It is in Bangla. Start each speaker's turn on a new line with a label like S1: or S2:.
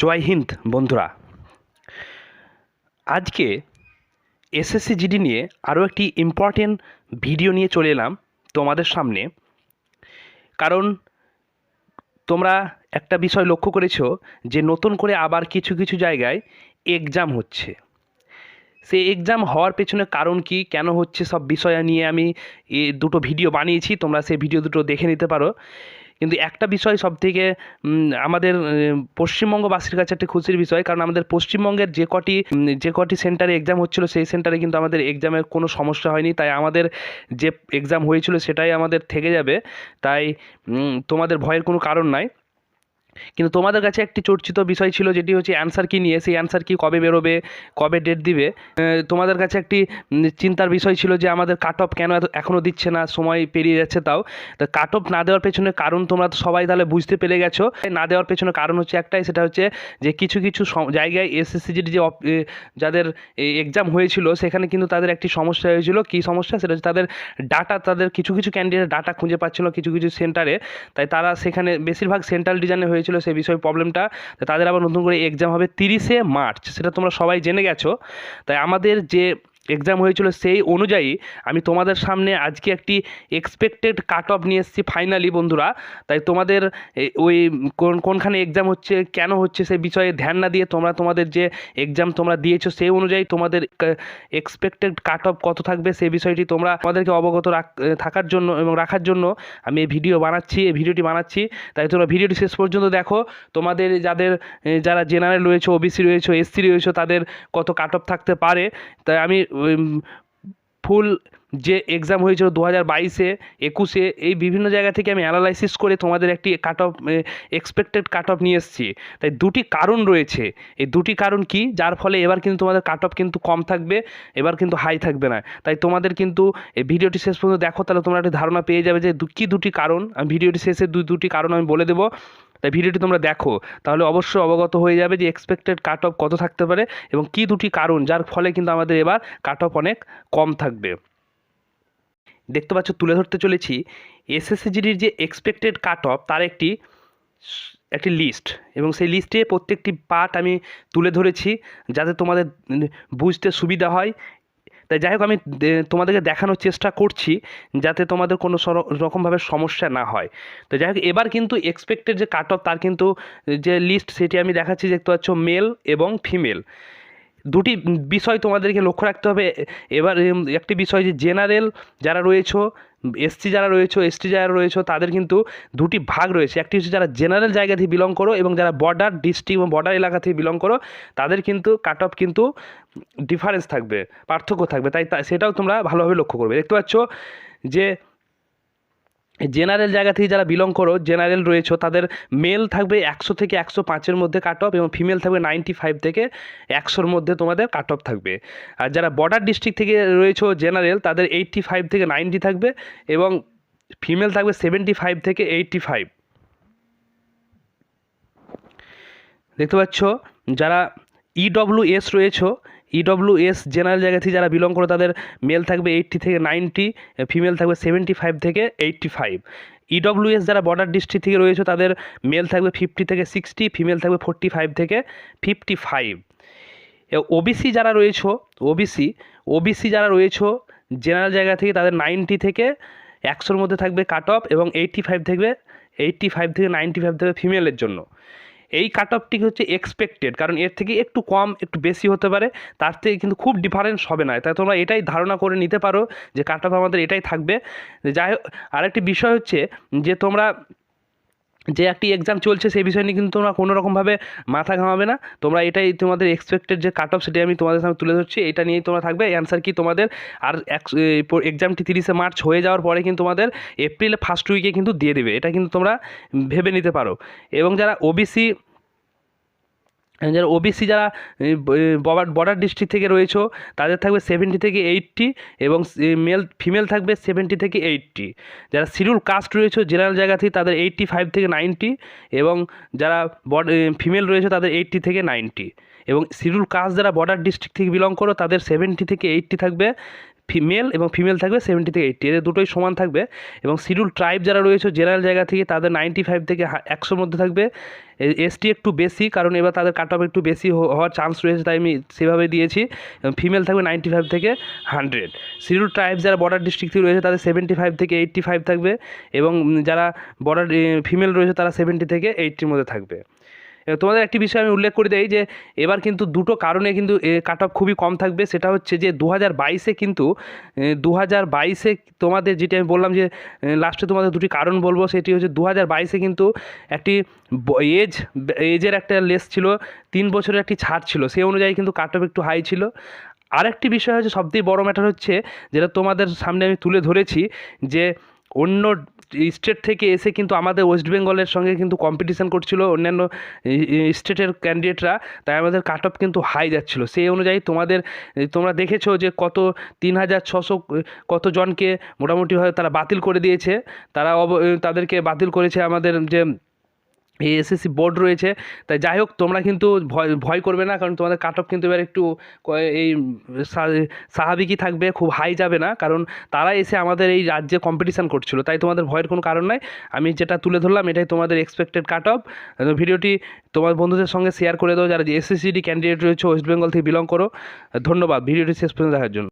S1: জয় হিন্দ বন্ধুরা। আজকে এসএসসি জিডি নিয়ে আরও একটি ইম্পর্টেন্ট ভিডিও নিয়ে চলে এলাম তোমাদের সামনে। কারণ তোমরা একটা বিষয় লক্ষ্য করেছো যে নতুন করে আবার কিছু কিছু জায়গায় এক্সাম হচ্ছে। সেই এক্সাম হওয়ার পেছনে কারণ কি, কেন হচ্ছে, সব বিষয় নিয়ে আমি দুটো ভিডিও বানিয়েছি, তোমরা সেই ভিডিও দুটো দেখে নিতে পারো। কিন্তু একটা বিষয় সবথেকে আমাদের পশ্চিমবঙ্গবাসীর কাছে একটা খুশির বিষয়, কারণ আমাদের পশ্চিমবঙ্গের যে কটি সেন্টারে এক্সাম হচ্ছিল সেই সেন্টারে কিন্তু আমাদের এক্সামের কোনো সমস্যা হয়নি। তাই আমাদের যে এক্সাম হয়েছিল সেটাই আমাদের থেকে যাবে। তাই তোমাদের ভয়ের কোনো কারণ নাই। কিন্তু তোমাদের কাছে একটি চর্চিত বিষয় ছিল, যেটি হচ্ছে অ্যানসার কি নিয়ে, সেই অ্যানসার কি কবে বেরোবে, কবে ডেট দিবে। তোমাদের কাছে একটি চিন্তার বিষয় ছিল যে আমাদের কাট অফ কেন এখনও দিচ্ছে না, সময় পেরিয়ে যাচ্ছে। তাও তো কাট অফ না দেওয়ার পেছনে কারণ তোমরা তো সবাই তাহলে বুঝতে পেরে গেছো। না দেওয়ার পেছনে কারণ হচ্ছে একটাই, সেটা হচ্ছে যে কিছু কিছু জায়গায় এসএসসিজির যে যাদের এক্সাম হয়েছিল সেখানে কিন্তু তাদের একটি সমস্যা হয়েছিল। কী সমস্যা? সেটা হচ্ছে তাদের কিছু কিছু ক্যান্ডিডেট ডাটা খুঁজে পাচ্ছিল কিছু কিছু সেন্টারে। তাই তারা সেখানে বেশিরভাগ সেন্ট্রাল ডিজাইনে হয়েছিল সেই বিষয় প্রবলেমটা। তাদের আবার নতুন করে এক্সাম হবে 30শে মার্চ, সেটা তোমরা সবাই জেনে গেছো। তাই আমাদের যে এক্সাম হয়েছিল সেই অনুযায়ী আমি তোমাদের সামনে আজকে একটি এক্সপেক্টেড কাট অফ নিয়ে এসেছি ফাইনালি বন্ধুরা। তাই তোমাদের ওই কোনখানে এক্সাম হচ্ছে, কেন হচ্ছে, সেই বিষয়ে ধ্যান না দিয়ে তোমাদের যে এক্সাম তোমরা দিয়েছো সেই অনুযায়ী তোমাদের এক্সপেক্টেড কাট অফ কত থাকবে সেই বিষয়টি তোমরা আমাদেরকে অবগত থাকার জন্য এবং রাখার জন্য আমি এই ভিডিওটি বানাচ্ছি। তাই তোমরা ভিডিওটি শেষ পর্যন্ত দেখো। তোমাদের যারা জেনারেল রয়েছে, ওবিসি রয়েছে, এসসি রয়েছে, তাদের কত কাট অফ থাকতে পারে। তাই আমি ফুল যে এক্সাম হয়েছিল 2022-এ, 2021-এ, এই বিভিন্ন জায়গা থেকে আমি অ্যানালাইসিস করে তোমাদের একটি cut off expected cut off নিয়ে এসেছি। তাই দুটি কারণ রয়েছে। এই দুটি কারণ কি, যার ফলে এবার কিন্তু তোমাদের কাট অফ কিন্তু কম থাকবে, এবার কিন্তু হাই থাকবে না। তাই তোমাদের কিন্তু এই ভিডিওটি শেষ পর্যন্ত দেখো, তাহলে তোমরা একটা ধারণা পেয়ে যাবে যে কী দুটি কারণ। আমি ভিডিওটি শেষে দুটি কারণ আমি বলে দেবো। তাই ভিডিওটি তোমরা দেখো, তাহলে অবশ্যই অবগত হয়ে যাবে যে এক্সপেক্টেড কাট অফ কত থাকতে পারে এবং কী দুটি কারণ যার ফলে কিন্তু আমাদের এবার কাট অফ অনেক কম থাকবে। দেখতে পাচ্ছ তুলে ধরতে চলেছি এসএসসিজিডির যে এক্সপেক্টেড কাট অফ তার একটি লিস্ট, এবং সেই লিস্টে প্রত্যেকটি পার্ট আমি তুলে ধরেছি যাতে তোমাদের বুঝতে সুবিধা হয়। তাই যাই হোক, আমি তোমাদেরকে দেখানোর চেষ্টা করছি যাতে তোমাদের কোনো রকমভাবে সমস্যা না হয়। তো যাই হোক, এবার কিন্তু এক্সপেক্টেড যে কাট অফ তার কিন্তু যে লিস্ট সেটি আমি দেখাচ্ছি। দেখতে পাচ্ছ মেল এবং ফিমেল দুটি বিষয় তোমাদেরকে লক্ষ্য রাখতে হবে। এবার একটি বিষয় যে জেনারেল যারা রয়েছে, এসটি যারা রয়েছে তাদের কিন্তু দুটি ভাগ রয়েছে। একটি হচ্ছে যারা জেনারেল জায়গা থেকে বিলং করো এবং যারা বর্ডার ডিস্ট্রিক্ট এবং বর্ডার এলাকা থেকে বিলং করো, তাদের কিন্তু কাট অফ কিন্তু ডিফারেন্স থাকবে, পার্থক্য থাকবে। তাই সেটাও তোমরা ভালোভাবে লক্ষ্য করবে। দেখতে পাচ্ছ যে জেনারেল জায়গা থেকে যারা বিলং করো, জেনারেল রয়েছে, তাদের মেল থাকবে 100 থেকে 105-এর মধ্যে কাট অফ এবং ফিমেল থাকবে 95 থেকে 100-র মধ্যে তোমাদের কাট অফ থাকবে। আর যারা বর্ডার ডিস্ট্রিক্ট থেকে রয়েছে জেনারেল, তাদের 85 থেকে 90 থাকবে এবং ফিমেল থাকবে 75 থেকে 85। দেখতে পাচ্ছ যারা ইডব্লিউএস রয়েছে, ইডব্লিউএস জেনারেল জায়গা থেকে যারা বিলং করে, তাদের মেল থাকবে 80 থেকে 90, ফিমেল থাকবে 75 থেকে 85। ইডব্লিউএস যারা বর্ডার ডিস্ট্রিক্ট থেকে রয়েছে, তাদের মেল থাকবে 50 থেকে 60, ফিমেল থাকবে 45 থেকে 55। ওবিসি যারা রয়েছে, ওবিসি যারা রয়েছে জেনারেল জায়গা থেকে, তাদের 90 থেকে 100-র মধ্যে থাকবে কাট অফ এবং 85 থেকে 95 থাকবে ফিমেলের জন্য। এই কাট অফটি হচ্ছে এক্সপেক্টেড, কারণ এর থেকে একটু কম একটু বেশি হতে পারে, তার থেকে কিন্তু খুব ডিফারেন্স হবে না। তাই তোমরা এটাই ধারণা করে নিতে পারো যে কাট অফ আমাদের এটাই থাকবে। যাই হোক, আরেকটি বিষয় হচ্ছে যে তোমরা যে একটি এক্সাম চলছে সেই বিষয় নিয়ে কিন্তু তোমরা কোনো রকমভাবে মাথা ঘামাবে না। তোমরা এটাই তোমাদের এক্সপেক্টেড যে কাট অফ সেটাই আমি তোমাদের সামনে তুলে ধরছি, এটা নিয়েই তোমরা থাকবে। অ্যান্সার কি তোমাদের আর এক্সামটি 30শে মার্চ হয়ে যাওয়ার পরে কিন্তু তোমাদের এপ্রিলে ফার্স্ট উইকে কিন্তু দিয়ে দেবে, এটা কিন্তু তোমরা ভেবে নিতে পারো। এবং যারা ওবিসি যারা বর্ডার ডিস্ট্রিক্ট থেকে রয়েছে, তাদের থাকবে 70 থেকে 80 এবং ফিমেল থাকবে 70 থেকে 80। যারা শিডিউল কাস্ট রয়েছে জেনারেল জায়গা থেকে, তাদের 85 থেকে 90 এবং যারা ফিমেল রয়েছে তাদের 80 থেকে 90। এবং শিডিউল কাস্ট যারা বর্ডার ডিস্ট্রিক্ট থেকে বিলং করো, তাদের 70 থেকে 80 থাকবে, মেল এবং ফিমেল থাকবে 70 থেকে 80, এদের দুটোই সমান থাকবে। এবং শিডিউল ট্রাইব যারা রয়েছে জেনারেল জায়গা থেকে তাদের 95 থেকে 100 মধ্যে থাকবে। এসটি একটু বেশি, কারণ এবার তাদের কাট অফ একটু বেশি হওয়ার চান্স রয়েছে, তাই আমি সেভাবে দিয়েছি। ফিমেল থাকবে 95 থেকে 100। শিডিউল ট্রাইব যারা বর্ডার ডিস্ট্রিক্ট থেকে রয়েছে তাদের 75 থেকে 85 থাকবে, এবং যারা বর্ডার ফিমেল রয়েছে তারা 70 থেকে 80-র মধ্যে থাকবে। তোমাদের একটি বিষয় আমি উল্লেখ করে দিই যে এবার কিন্তু দুটো কারণে কিন্তু কাট অফ খুবই কম থাকবে। সেটা হচ্ছে যে 2022-এ কিন্তু 2022-এ তোমাদের যেটা আমি বললাম যে লাস্টে তোমাদের দুটি কারণ বলবো, সেটি হচ্ছে 2022-এ কিন্তু একটি এজের একটা লেস ছিল, 3 বছরের একটি ছাড় ছিল, সেই অনুযায়ী কিন্তু কাট অফ একটু হাই ছিল। আরেকটি বিষয় হচ্ছে সবথেকে বড় ম্যাটার হচ্ছে যেটা তোমাদের সামনে আমি তুলে ধরেছি, যে অন্য স্টেট থেকে এসে কিন্তু আমাদের ওয়েস্ট বেঙ্গলের সঙ্গে কিন্তু কম্পিটিশান করছিল অন্যান্য স্টেটের ক্যান্ডিডেটরা, তাই আমাদের কাট অফ কিন্তু হাই যাচ্ছিলো। সেই অনুযায়ী তোমরা দেখেছো যে কত 3600 কত জনকে মোটামুটিভাবে তারা বাতিল করে দিয়েছে, তাদেরকে বাতিল করেছে আমাদের যে এই এসএসসি বোর্ড রয়েছে। তাই যাই হোক, তোমরা কিন্তু ভয় করবে না, কারণ তোমাদের কাট অফ কিন্তু এবার একটু এই স্বাভাবিকই থাকবে, খুব হাই যাবে না, কারণ তারা এসে আমাদের এই রাজ্যে কম্পিটিশান করছিল, তাই তোমাদের ভয়ের কোনো কারণ নাই। আমি যেটা তুলে ধরলাম এটাই তোমাদের এক্সপেক্টেড কাট অফ। ভিডিওটি তোমার বন্ধুদের সঙ্গে শেয়ার করে দাও যারা এসএসসিডি ক্যান্ডিডেট রয়েছে ওয়েস্ট বেঙ্গল থেকে বিলং করো। ধন্যবাদ ভিডিওটি শেষ পর্যন্ত দেখার জন্য।